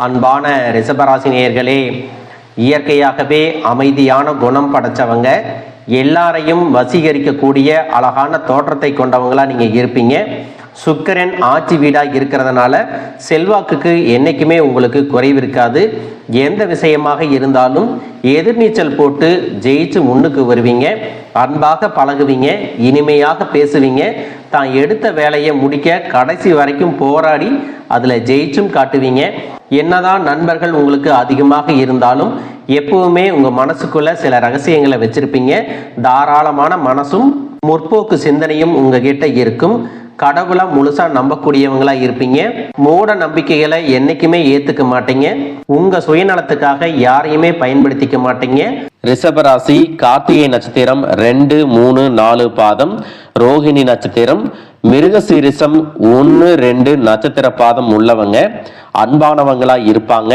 அன்பான ரிஷபராசி நேயர்களே, இயற்கையாகவே அமைதியான குணம் படைச்சவங்க, எல்லாரையும் வசீகரிக்கக்கூடிய அழகான தோற்றத்தை கொண்டவங்களா நீங்க இருப்பீங்க. சுக்கிரன் ஆட்சி வீடாக இருக்கிறதுனால செல்வாக்குக்கு என்னைக்குமே உங்களுக்கு குறைவு இருக்காது. எந்த விஷயமாக இருந்தாலும் எதிர்நீச்சல் போட்டு ஜெயிச்சு முன்னுக்கு வருவீங்க. அன்பாக பழகுவீங்க, இனிமையாக பேசுவீங்க. தான் எடுத்த வேலையை முடிக்க கடைசி வரைக்கும் போராடி அதில் ஜெயிச்சும் காட்டுவீங்க. என்னதான் நண்பர்கள் உங்களுக்கு அதிகமாக இருந்தாலும் எப்பவுமே உங்கள் மனசுக்குள்ள சில ரகசியங்களை வச்சிருப்பீங்க. தாராளமான மனசும் முற்போக்கு சிந்தனையும் உங்ககிட்ட இருக்கும். கடவுளை முழுசா நம்பக்கூடியவங்களா இருப்பீங்க. மூட நம்பிக்கைகளை என்னைக்குமே ஏத்துக்க மாட்டீங்க. உங்க சுயநலத்துக்காக யாரையுமே பயன்படுத்திக்க மாட்டீங்க. ரிஷபராசி கார்த்திகை நட்சத்திரம் 2, 3, 4 பாதம், ரோஹிணி நட்சத்திரம், மிருகசீரிசம் 1, 2 நட்சத்திர பாதம் உள்ளவங்க அன்பானவங்களா இருப்பாங்க.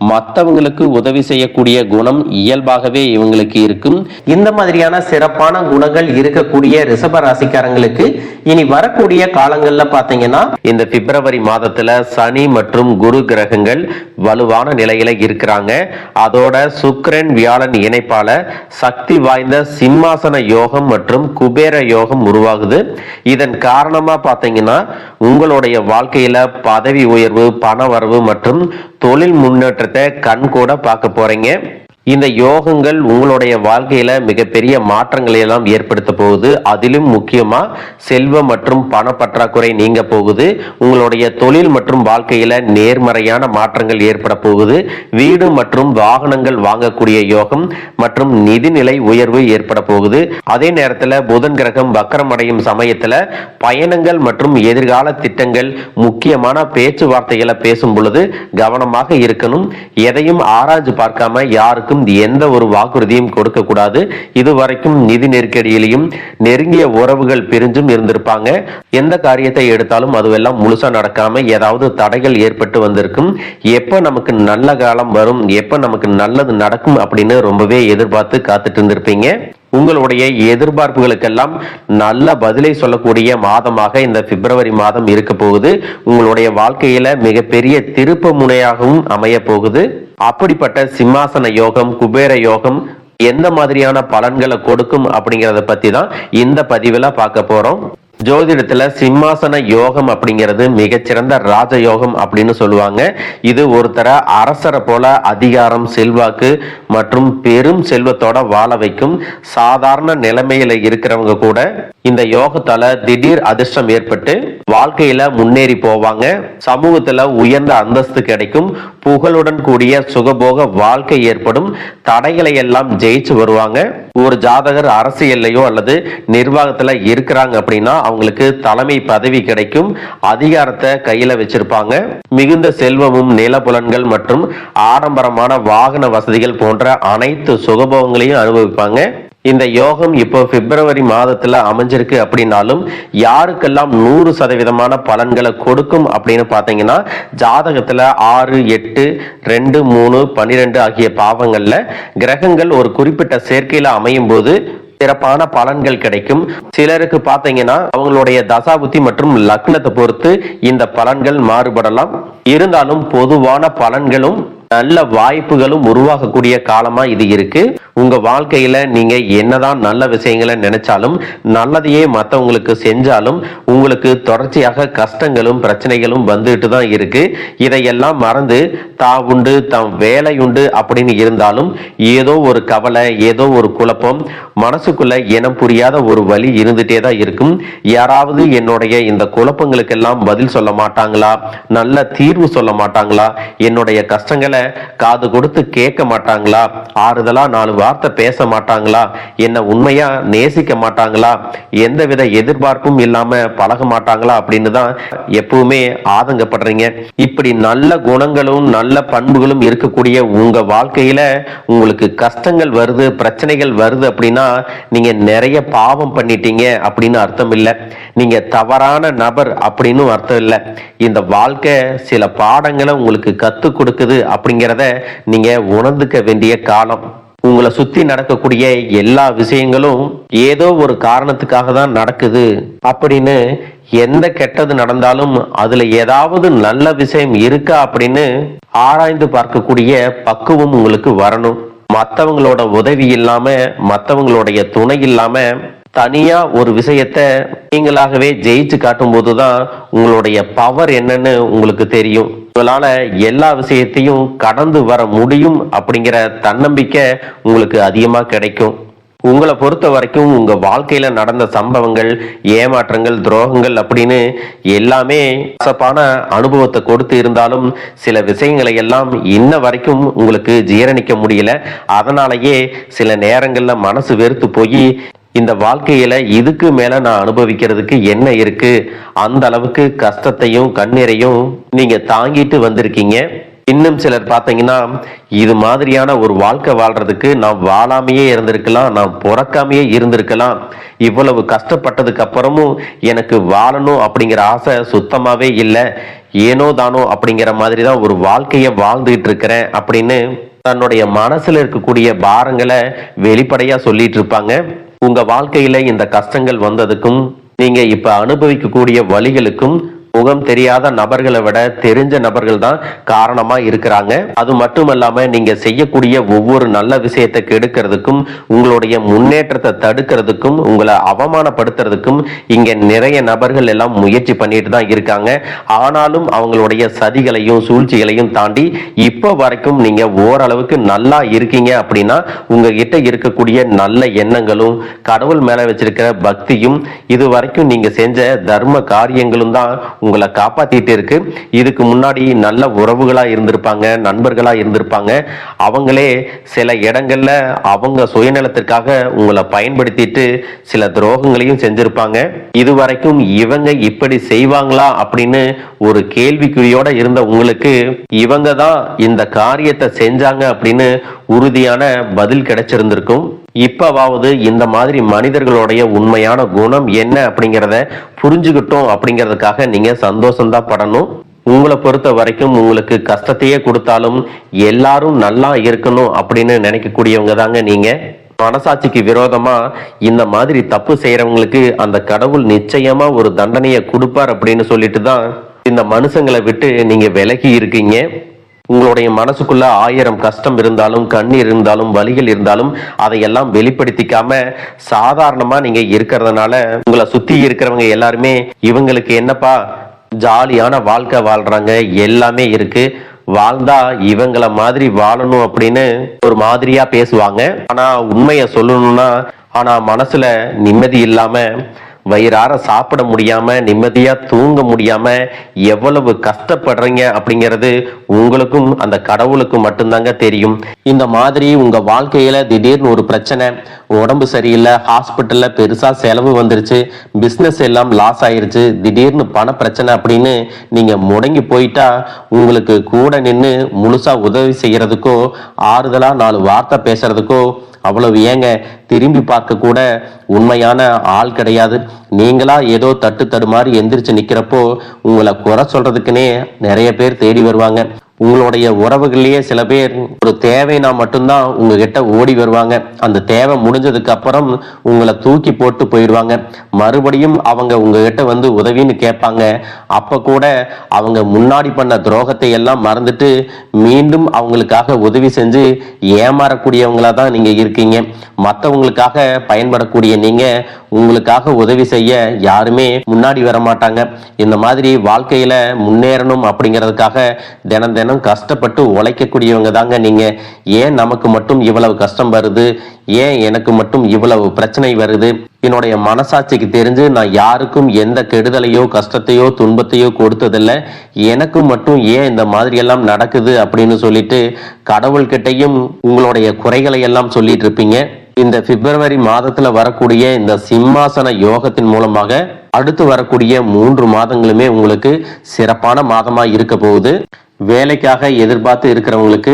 மற்றவங்களுக்கு உதவி செய்யக்கூடிய குணம் இயல்பாகவே இவங்களுக்கு இருக்கும். இந்த மாதிரியான சிறப்பான குணங்கள் இருக்கக்கூடிய ரிஷப ராசிக்காரங்களுக்கு இனி வரக்கூடிய காலங்கள்ல பாத்தீங்கன்னா இந்த பிப்ரவரி மாதத்துல சனி மற்றும் குரு கிரகங்கள் வலுவான நிலையில இருக்கிறாங்க. அதோட சுக்கிரன் வியாழன் இணைப்பால சக்தி வாய்ந்த சிம்மாசன யோகம் மற்றும் குபேர யோகம் உருவாகுது. இதன் காரணமா பாத்தீங்கன்னா உங்களுடைய வாழ்க்கையில பதவி உயர்வு, பண வரவு மற்றும் தொழில் முன்னேற்றத்தை கண் கூட பார்க்க போறீங்க. இந்த யோகங்கள் உங்களுடைய வாழ்க்கையில மிகப்பெரிய மாற்றங்களை எல்லாம் ஏற்படுத்த போகுது. அதிலும் முக்கியமா செல்வ மற்றும் பண பற்றாக்குறை நீங்க போகுது. உங்களுடைய தொழில் மற்றும் வாழ்க்கையில நேர்மறையான மாற்றங்கள் ஏற்பட போகுது. வீடு மற்றும் வாகனங்கள் வாங்கக்கூடிய யோகம் மற்றும் நிதிநிலை உயர்வு ஏற்பட போகுது. அதே நேரத்துல புதன் கிரகம் வக்கரமடையும் சமயத்துல பயணங்கள் மற்றும் எதிர்கால திட்டங்கள், முக்கியமான பேச்சுவார்த்தைகளை பேசும் பொழுது கவனமாக இருக்கணும். எதையும் ஆராய்ச்சி பார்க்காம யாருக்கும் எந்த ஒரு வாக்குறுதியும் கொடுக்க கூடாது. இதுவரைக்கும் நிதி நெருக்கடியிலையும் நெருங்கிய உறவுகள் பிரிஞ்சும் இருந்திருப்பாங்க. எந்த காரியத்தை எடுத்தாலும் அதுவெல்லாம் முழுசா நடக்காம ஏதாவது தடைகள் ஏற்பட்டு வந்திருக்கும். எப்ப நமக்கு நல்ல காலம் வரும், எப்ப நமக்கு நல்லது நடக்கும் அப்படின்னு ரொம்பவே எதிர்பார்த்து காத்துட்டு இருந்திருப்பீங்க. உங்களுடைய எதிர்பார்ப்புகளுக்கெல்லாம் நல்ல பதிலை சொல்லக்கூடிய மாதமாக இந்த பிப்ரவரி மாதம் இருக்க போகுது. உங்களுடைய வாழ்க்கையில மிகப்பெரிய திருப்பு முனையாகவும் அமைய போகுது. அப்படிப்பட்ட சிம்மாசன யோகம், குபேர யோகம் எந்த மாதிரியான பலன்களை கொடுக்கும் அப்படிங்கறத பத்தி தான் இந்த பதிவுல பார்க்க போறோம். ஜோதிடத்துல சிம்மாசன யோகம் அப்படிங்கிறது மிகச்சிறந்த ராஜயோகம் அப்படின்னு சொல்லுவாங்க. இது ஒருத்தர அரசரை போல அதிகாரம், செல்வாக்கு மற்றும் பெரும் செல்வத்தோட வாழ வைக்கும். சாதாரண நிலைமையில இருக்கிறவங்க கூட இந்த யோகத்தால திடீர் அதிர்ஷ்டம் ஏற்பட்டு வாழ்க்கையில முன்னேறி போவாங்க. சமூகத்துல உயர்ந்த அந்தஸ்து கிடைக்கும். புகழுடன் கூடிய சுகபோக வாழ்க்கை ஏற்படும். தடைகளை எல்லாம் ஜெயிச்சு வருவாங்க. ஒரு ஜாதகர் அரசியல்லையோ அல்லது நிர்வாகத்துல இருக்கிறாங்க அப்படின்னா அவங்களுக்கு தலைமை பதவி கிடைக்கும். அதிகாரத்தை கையில வச்சிருப்பாங்க. மிகுந்த செல்வமும், நிலப்புலன்கள் மற்றும் ஆடம்பரமான வாகன வசதிகள் போன்ற அனைத்து சுகபோகங்களையும் அனுபவிப்பாங்க. இந்த யோகம் இப்போ பிப்ரவரி மாதத்துல அமைஞ்சிருக்கு அப்படின்னாலும் யாருக்கெல்லாம் 100% பலன்களை கொடுக்கும் அப்படின்னு பாத்தீங்கன்னா ஜாதகத்துல 6, 8, 2, 3, 12 ஆகிய பாவங்கள்ல கிரகங்கள் ஒரு குறிப்பிட்ட சேர்க்கையில அமையும் போது சிறப்பான பலன்கள் கிடைக்கும். சிலருக்கு பாத்தீங்கன்னா அவங்களுடைய தசாபுத்தி மற்றும் லக்னத்தை பொறுத்து இந்த பலன்கள் மாறுபடலாம். இருந்தாலும் பொதுவான பலன்களும் நல்ல வாய்ப்புகளும் உருவாகக்கூடிய காலமா இது இருக்கு. உங்க வாழ்க்கையில நீங்க என்னதான் நல்ல விஷயங்களை நினைச்சாலும், நல்லதையே மற்றவங்களுக்கு செஞ்சாலும் உங்களுக்கு தொடர்ச்சியாக கஷ்டங்களும் பிரச்சனைகளும் வந்துட்டு தான் இருக்கு. இதையெல்லாம் மறந்து தான் உண்டு, தம் வேலை உண்டு அப்படின்னு இருந்தாலும் ஏதோ ஒரு கவலை, ஏதோ ஒரு குழப்பம், மனசுக்குள்ள இனம் புரியாத ஒரு வலி இருந்துட்டே தான் இருக்கும். யாராவது என்னுடைய இந்த குழப்பங்களுக்கெல்லாம் பதில் சொல்ல மாட்டாங்களா, நல்ல தீர்வு சொல்ல மாட்டாங்களா, என்னுடைய கஷ்டங்களை காது கொடுத்து கேட்க மாட்டாங்களா, ஆறுதலா 4 வார்த்தை பேச மாட்டாங்களா, என்ன உண்மையா நேசிக்க மாட்டாங்களா, எந்தவித எதிர்பார்ப்பும் இல்லாம பழக மாட்டாங்களா அப்படின்னு தான் எப்பவுமே ஆதங்கப்படுறீங்க. இப்படி நல்ல குணங்களும் நல்ல பண்புகளும் இருக்கக்கூடிய உங்க வாழ்க்கையில உங்களுக்கு கஷ்டங்கள் வருது, பிரச்சனைகள் வருது அப்படின்னா நீங்க நிறைய பாவம் பண்ணிட்டீங்க அப்படின்னு அர்த்தம் இல்லை. நீங்க தவறான நபர் அப்படின்னு அர்த்தம் இல்லை. இந்த வாழ்க்கை சில பாடங்களை உங்களுக்கு கத்து கொடுக்குது அப்படிங்கிறத நீங்க உணர்ந்துக்க வேண்டிய காலம். உங்களை சுத்தி நடக்கக்கூடிய எல்லா விஷயங்களும் ஏதோ ஒரு காரணத்துக்காக தான் நடக்குது அப்படின்னு எந்த கெட்டது நடந்தாலும் அதுல ஏதாவது நல்ல விஷயம் இருக்கா அப்படின்னு ஆராய்ந்து பார்க்கக்கூடிய பக்குவம் உங்களுக்கு வரணும். மற்றவங்களோட உதவி இல்லாம, மற்றவங்களுடைய துணை இல்லாம தனியா ஒரு விஷயத்த நீங்களாகவே ஜெயிச்சு காட்டும் போதுதான் உங்களுடைய பவர் என்னன்னு உங்களுக்கு தெரியும். உங்களால எல்லா விஷயத்தையும் கடந்து வர முடியும் அப்படிங்கிற தன்னம்பிக்கை உங்களுக்கு அதிகமா கிடைக்கும். உங்களை பொறுத்த வரைக்கும் உங்க வாழ்க்கையில நடந்த சம்பவங்கள், ஏமாற்றங்கள், துரோகங்கள் அப்படின்னு எல்லாமே கசப்பான அனுபவத்தை கொடுத்து இருந்தாலும் சில விஷயங்களை எல்லாம் இன்ன வரைக்கும் உங்களுக்கு ஜீரணிக்க முடியல. அதனாலயே சில நேரங்கள்ல மனசு வெறுத்து போய் இந்த வாழ்க்கையில இதுக்கு மேல நான் அனுபவிக்கிறதுக்கு என்ன இருக்கு, அந்த அளவுக்கு கஷ்டத்தையும் கண்ணீரையும் நீங்க தாங்கிட்டு வந்திருக்கீங்க. இன்னும் சிலர் பார்த்தீங்கன்னா இது மாதிரியான ஒரு வாழ்க்கை வாழ்றதுக்கு நான் வாழாமையே இருந்திருக்கலாம், நான் பிறக்காமையே இருந்திருக்கலாம், இவ்வளவு கஷ்டப்பட்டதுக்கு அப்புறமும் எனக்கு வாழணும் அப்படிங்கிற ஆசை சுத்தமாவே இல்லை, ஏனோ தானோ அப்படிங்கிற மாதிரி தான் ஒரு வாழ்க்கையை வாழ்ந்துகிட்டு இருக்கிறேன் அப்படின்னு தன்னுடைய மனசுல இருக்கக்கூடிய பாரங்களை வெளிப்படையா சொல்லிட்டு இருப்பாங்க. உங்க வாழ்க்கையில இந்த கஷ்டங்கள் வந்ததுக்கும் நீங்க இப்ப அனுபவிக்கக்கூடிய வழிகளுக்கும் முகம் தெரியாத நபர்களை விட தெரிஞ்ச நபர்கள் தான் காரணமா இருக்கிறாங்க. அது மட்டுமல்லாம நீங்க செய்யக்கூடிய ஒவ்வொரு நல்ல விஷயத்தை கெடுக்கிறதுக்கும், உங்களுடைய முன்னேற்றத்தை தடுக்கிறதுக்கும், உங்களை அவமானப்படுத்துறதுக்கும் இங்க நிறைய நபர்கள் எல்லாம் முயற்சி பண்ணிட்டு தான் இருக்காங்க. ஆனாலும் அவங்களுடைய சதிகளையும் சூழ்ச்சிகளையும் தாண்டி இப்ப வரைக்கும் நீங்க ஓரளவுக்கு நல்லா இருக்கீங்க அப்படின்னா உங்ககிட்ட இருக்கக்கூடிய நல்ல எண்ணங்களும், கடவுள் மேல வச்சிருக்கிற பக்தியும், இது வரைக்கும் நீங்க செஞ்ச தர்ம காரியங்களும் தான் உங்களை காப்பாத்திட்டு இருக்கு. இதுக்கு முன்னாடி நல்ல உறவுகளா இருந்திருப்பாங்க, நண்பர்களா இருந்திருப்பாங்க. அவங்களே சில இடங்கள்ல அவங்க சுயநலத்திற்காக உங்களை பயன்படுத்திட்டு சில துரோகங்களையும் செஞ்சிருப்பாங்க. இதுவரைக்கும் இவங்க இப்படி செய்வாங்களா அப்படின்னு ஒரு கேள்விக்குறியோட இருந்த உங்களுக்கு இவங்க தான் இந்த காரியத்தை செஞ்சாங்க அப்படின்னு உறுதியான பதில் கிடைச்சிருந்திருக்கும். இப்பவாவது இந்த மாதிரி மனிதர்களுடைய உண்மையான குணம் என்ன அப்படிங்கிறத புரிஞ்சுக்கிட்டோம் அப்படிங்கிறதுக்காக நீங்க சந்தோஷம்தான் படணும். உங்களை பொறுத்த வரைக்கும் உங்களுக்கு கஷ்டத்தையே கொடுத்தாலும் எல்லாரும் நல்லா இருக்கணும் அப்படின்னு நினைக்கக்கூடியவங்க தாங்க நீங்க. மனசாட்சிக்கு விரோதமா இந்த மாதிரி தப்பு செய்யறவங்களுக்கு அந்த கடவுள் நிச்சயமா ஒரு தண்டனையை கொடுப்பார் அப்படின்னு சொல்லிட்டு தான் இந்த மனுஷங்களை விட்டு நீங்க விலகி இருக்கீங்க. உங்களுடைய மனசுக்குள்ள 1000 கஷ்டம் இருந்தாலும், கண்ணீர் இருந்தாலும், வலிகள் இருந்தாலும் அதையெல்லாம் வெளிப்படுத்திக்காம சாதாரணமா நீங்க இருக்கிறதுனால உங்களை சுத்தி இருக்கிறவங்க எல்லாருமே இவங்களுக்கு என்னப்பா ஜாலியான வாழ்க்கை வாழ்றாங்க, எல்லாமே இருக்கு, வாழ்ந்தா இவங்கள மாதிரி வாழணும் அப்படின்னு ஒரு மாதிரியா பேசுவாங்க. ஆனா உண்மைய சொல்லணும்னா மனசுல நிம்மதி இல்லாம, வயிறார சாப்பிட முடியாம, நிம்மதியா தூங்க முடியாம எவ்வளவு கஷ்டப்படுறீங்க அப்படிங்கிறது உங்களுக்கும் அந்த கடவுளுக்கும் மட்டும்தாங்க தெரியும். இந்த மாதிரி உங்க வாழ்க்கையில திடீர்னு ஒரு பிரச்சனை, உடம்பு சரியில்லை, ஹாஸ்பிட்டல்ல பெருசா செலவு வந்துருச்சு, பிசினஸ் எல்லாம் லாஸ் ஆயிருச்சு, திடீர்னு பண பிரச்சனை அப்படின்னு நீங்க முடங்கி போயிட்டா உங்களுக்கு கூட நின்று முழுசா உதவி செய்யறதுக்கோ, ஆறுதலா 4 வார்த்தை பேசுறதுக்கோ அவ்வளவு ஏங்க திரும்பி பார்க்க கூட உண்மையான ஆள் கிடையாது. நீங்களா ஏதோ தட்டு தடுமாறி எந்திரிச்சு நிக்கிறப்போ உங்களை குறை சொல்றதுக்குன்னே நிறைய பேர் தேடி வருவாங்க. உங்களுடைய உறவுகள்லயே சில பேர் ஒரு தேவைனா மட்டும்தான் உங்ககிட்ட ஓடி வருவாங்க. அந்த தேவை முடிஞ்சதுக்கு அப்புறம் உங்களை தூக்கி போட்டு போயிடுவாங்க. மறுபடியும் அவங்க உங்ககிட்ட வந்து உதவின்னு கேட்பாங்க. அப்ப கூட அவங்க முன்னாடி பண்ண துரோகத்தை எல்லாம் மறந்துட்டு மீண்டும் அவங்களுக்காக உதவி செஞ்சு ஏமாறக்கூடியவங்களா தான் நீங்க இருக்கீங்க. மற்றவங்களுக்காக பயன்படக்கூடிய நீங்க உங்களுக்காக உதவி செய்ய யாருமே முன்னாடி வர மாட்டாங்க. இந்த மாதிரி வாழ்க்கையில முன்னேறணும் அப்படிங்கிறதுக்காக தினம் தினம் கஷ்டப்பட்டு உழைக்கக்கூடியவங்க தாங்க நீங்க. ஏன் நமக்கு மட்டும் இவ்வளவு கஷ்டம் வருது, ஏன் எனக்கு மட்டும் இவ்வளவு பிரச்சனை வருது, என்னுடைய மனசாட்சிக்கு தெரிஞ்சு நான் யாருக்கும் எந்த கெடுதலையோ கஷ்டத்தையோ துன்பத்தையோ கொடுத்ததில்லை, எனக்கு மட்டும் ஏன் இந்த மாதிரி எல்லாம் நடக்குது அப்படின்னு சொல்லிட்டு கடவுள்கிட்டையும் உங்களுடைய குறைகளை எல்லாம் சொல்லிட்டு இருப்பீங்க. இந்த பிப்ரவரி மாதத்துல வரக்கூடிய இந்த சிம்மாசன யோகத்தின் மூலமாக அடுத்து வரக்கூடிய 3 மாதங்களுமே உங்களுக்கு சிறப்பான மாதமா இருக்க போகுது. வேலைக்காக எதிர்பார்த்து இருக்கிறவங்களுக்கு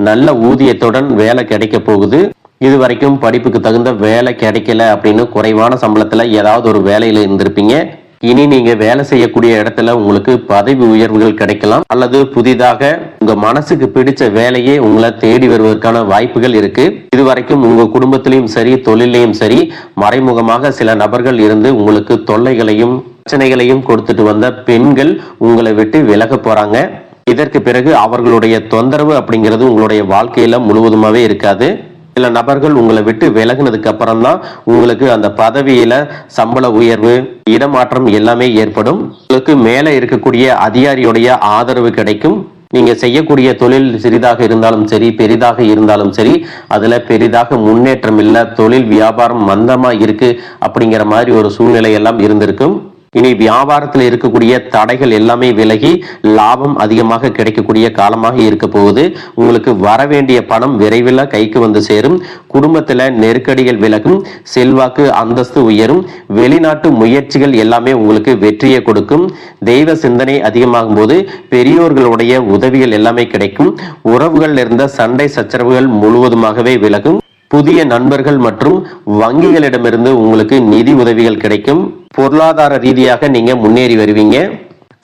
நல்ல ஊதியத்துடன் வேலை கிடைக்க போகுது. இது வரைக்கும் படிப்புக்கு தகுந்த வேலை கிடைக்கல அப்படின்னு குறைவான சம்பளத்துல ஏதாவது ஒரு வேலையில இருந்திருப்பீங்க. இனி நீங்க வேலை செய்யக்கூடிய இடத்துல உங்களுக்கு பதவி உயர்வுகள் கிடைக்கலாம், அல்லது புதிதாக உங்க மனசுக்கு பிடிச்ச வேலையே உங்களை தேடி வருவதற்கான வாய்ப்புகள் இருக்கு. இதுவரைக்கும் உங்க குடும்பத்திலையும் சரி தொழிலையும் சரி மறைமுகமாக சில நபர்கள் இருந்து உங்களுக்கு தொல்லைகளையும் பிரச்சனைகளையும் கொடுத்துட்டு வந்த பெண்கள் உங்களை விட்டு விலக போறாங்க. இதற்கு பிறகு அவர்களுடைய தொந்தரவு அப்படிங்கிறது உங்களுடைய வாழ்க்கையில முழுவதுமாவே இருக்காது. சில நபர்கள் உங்களை விட்டு விலகினதுக்கு அப்புறம் தான் உங்களுக்கு அந்த பதவியில சம்பள உயர்வு, இடமாற்றம் எல்லாமே ஏற்படும். உங்களுக்கு மேலே இருக்கக்கூடிய அதிகாரியுடைய ஆதரவு கிடைக்கும். நீங்க செய்யக்கூடிய தொழில் சிறிதாக இருந்தாலும் சரி பெரிதாக இருந்தாலும் சரி அதுல பெரிதாக முன்னேற்றம் இல்லை, தொழில் வியாபாரம் மந்தமா இருக்கு அப்படிங்கிற மாதிரி ஒரு சூழ்நிலை எல்லாம் இருந்திருக்கும். இனி வியாபாரத்தில் இருக்கக்கூடிய தடைகள் எல்லாமே விலகி லாபம் அதிகமாக கிடைக்கக்கூடிய காலமாக இருக்க போகுது. உங்களுக்கு வர வேண்டிய பணம் விரைவில் கைக்கு வந்து சேரும். குடும்பத்துல நெருக்கடிகள் விலகும், செல்வாக்கு அந்தஸ்து உயரும், வெளிநாட்டு முயற்சிகள் எல்லாமே உங்களுக்கு வெற்றியை கொடுக்கும். தெய்வ சிந்தனை அதிகமாகும் போது பெரியோர்களுடைய உதவிகள் எல்லாமே கிடைக்கும். உறவுகள் இருந்த சண்டை சச்சரவுகள் முழுவதுமாகவே விலகும். புதிய நண்பர்கள் மற்றும் வங்கிகளிடமிருந்து உங்களுக்கு நிதி உதவிகள் கிடைக்கும். பொருளாதார ரீதியாக நீங்க முன்னேறி வருவீங்க.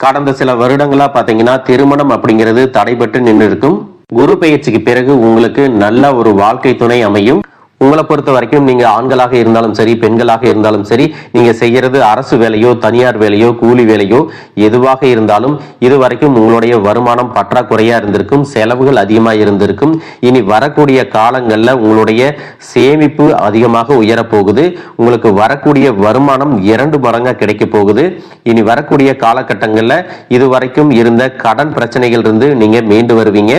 கடந்த சில வருடங்களா பாத்தீங்கன்னா திருமணம் அப்படிங்கிறது தடைபட்டு நின்று இருக்கும். குரு பெயர்ச்சிக்கு பிறகு உங்களுக்கு நல்ல ஒரு வாழ்க்கை துணை அமையும். உங்களை பொறுத்த வரைக்கும் நீங்க ஆண்களாக இருந்தாலும் சரி பெண்களாக இருந்தாலும் சரி நீங்க செய்யறது அரசு வேலையோ தனியார் வேலையோ கூலி வேலையோ எதுவாக இருந்தாலும் இதுவரைக்கும் உங்களுடைய வருமானம் பற்றாக்குறையா இருந்திருக்கும், செலவுகள் அதிகமாக இருந்திருக்கும். இனி வரக்கூடிய காலங்கள்ல உங்களுடைய சேமிப்பு அதிகமாக உயரப்போகுது. உங்களுக்கு வரக்கூடிய வருமானம் 2 மடங்கா கிடைக்க போகுது. இனி வரக்கூடிய காலகட்டங்கள்ல இதுவரைக்கும் இருந்த கடன் பிரச்சனைகள் இருந்து நீங்க மீண்டு வருவீங்க.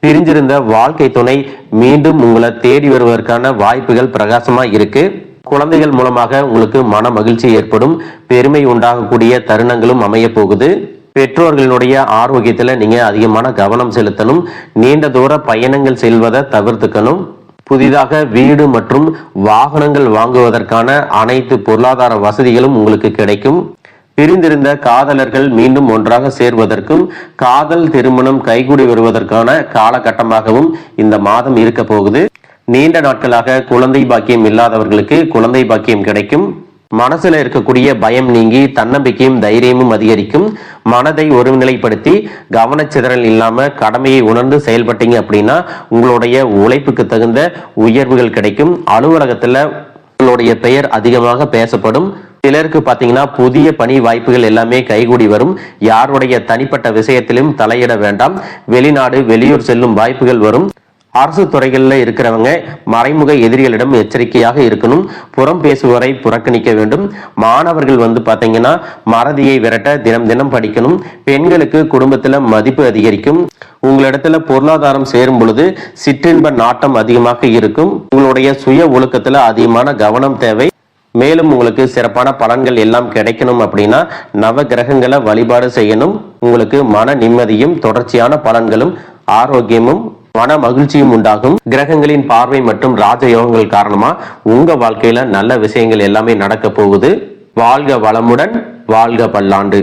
பிரிஞ்சிருந்த வாழ்க்கை துணை மீண்டும் உங்களை தேடி வருவதற்கான வாய்ப்புகள் பிரகாசமா இருக்கு. குழந்தைகள் மூலமாக உங்களுக்கு மன மகிழ்ச்சி ஏற்படும், பெருமை உண்டாகக்கூடிய தருணங்களும் அமைய போகுது. பெற்றோர்களுடைய ஆரோக்கியத்துல நீங்க அதிகமான கவனம் செலுத்தணும். நீண்ட தூர பயணங்கள் செல்வதை தவிர்த்துக்கணும். புதிதாக வீடு மற்றும் வாகனங்கள் வாங்குவதற்கான அனைத்து பொருளாதார வசதிகளும் உங்களுக்கு கிடைக்கும். பிரிந்திருந்த காதலர்கள் மீண்டும் ஒன்றாக சேர்வதற்கும் காதல் திருமணம் கைகூடி வருவதற்கான காலகட்டமாகவும் இந்த மாதம் இருக்க போகுது. நீண்ட நாட்களாக குழந்தை பாக்கியம் இல்லாதவர்களுக்கு குழந்தை பாக்கியம் கிடைக்கும். மனசுல இருக்கக்கூடிய பயம் நீங்கி தன்னம்பிக்கையும் தைரியமும் அதிகரிக்கும். மனதை ஒருநிலைப்படுத்தி கவனச்சிதறல் இல்லாம கடமையை உணர்ந்து செயல்பட்டீங்க அப்படின்னா உங்களுடைய உழைப்புக்கு தகுந்த உயர்வுகள் கிடைக்கும். அலுவலகத்துல உங்களுடைய பெயர் அதிகமாக பேசப்படும். சிலருக்கு பாத்தீங்கன்னா புதிய பணி வாய்ப்புகள் எல்லாமே கைகூடி வரும். யாருடைய தனிப்பட்ட விஷயத்திலும் தலையிட வேண்டாம். வெளிநாடு வெளியூர் செல்லும் வாய்ப்புகள் வரும். அரசு துறைகளில் இருக்கிறவங்க மறைமுக எதிரிகளிடம் எச்சரிக்கையாக இருக்கணும். புறம் பேசுவோரை புறக்கணிக்க வேண்டும். மாணவர்கள் பாத்தீங்கன்னா மறதியை விரட்ட தினம் தினம் படிக்கணும். பெண்களுக்கு குடும்பத்துல மதிப்பு அதிகரிக்கும். உங்களிடத்துல பொருளாதாரம் சேரும் பொழுது சிற்றின்ப நாட்டம் அதிகமாக இருக்கும். உங்களுடைய சுய ஒழுக்கத்துல அதிகமான கவனம் தேவை. மேலும் உங்களுக்கு சிறப்பான பலன்கள் எல்லாம் கிடைக்கணும் அப்படின்னா நவ கிரகங்களை வழிபாடு செய்யணும். உங்களுக்கு மன நிம்மதியும் தொடர்ச்சியான பலன்களும் ஆரோக்கியமும் மன மகிழ்ச்சியும் உண்டாகும். கிரகங்களின் பார்வை மற்றும் ராஜயோகங்கள் காரணமா உங்க வாழ்க்கையில நல்ல விஷயங்கள் எல்லாமே நடக்க போகுது. வாழ்க வளமுடன், வாழ்க பல்லாண்டு.